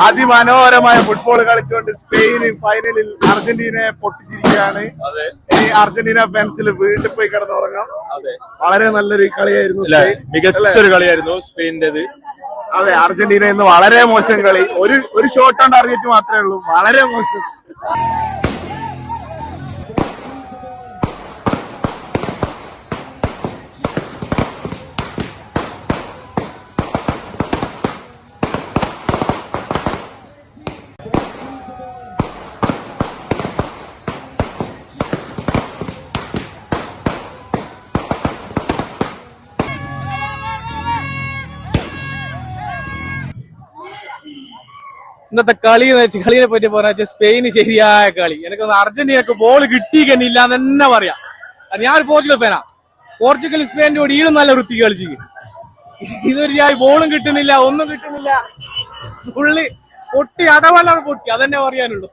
അതിമനോഹരമായ football കളിച്ചുകൊണ്ട് Spain ഫൈനലിൽ അർജന്റീനയെ പൊട്ടിച്ചിരിക്കുകയാണ്. ഇനി അർജന്റീന ഫാൻസിൽ വീട്ടിൽ പോയി കിടന്നുറങ്ങാം. വളരെ നല്ലൊരു കളിയായിരുന്നു, മികച്ചൊരു കളിയായിരുന്നു സ്പെയിന്റേത്. അതെ, അർജന്റീന ഇന്ന് വളരെ മോശം കളി. ഒരു ഷോട്ട് ഓൺ ടാർഗറ്റ് മാത്രമേ ഉള്ളൂ, വളരെ മോശം. ഇന്നത്തെ കളിയെ പറ്റി പറഞ്ഞ സ്പെയിന് ശരിയായ കളി. എനിക്കൊന്ന് അർജന്റീനക്ക് ബോൾ കിട്ടിയില്ല എന്ന് തന്നെ പറയാം. ഞാൻ പോർച്ചുഗൽ ഫാനാ. പോർച്ചുഗൽ സ്പെയിനിന്റെ കൂടെ ഈടും നല്ല വൃത്തിക്ക് കളിച്ചു. ഇതൊരു ബോളും കിട്ടുന്നില്ല, ഒന്നും കിട്ടുന്നില്ല. പുള്ളി പൊട്ടി, അടവല്ലാതെ പൊട്ടി, അതന്നെ പറയാനുള്ളൂ.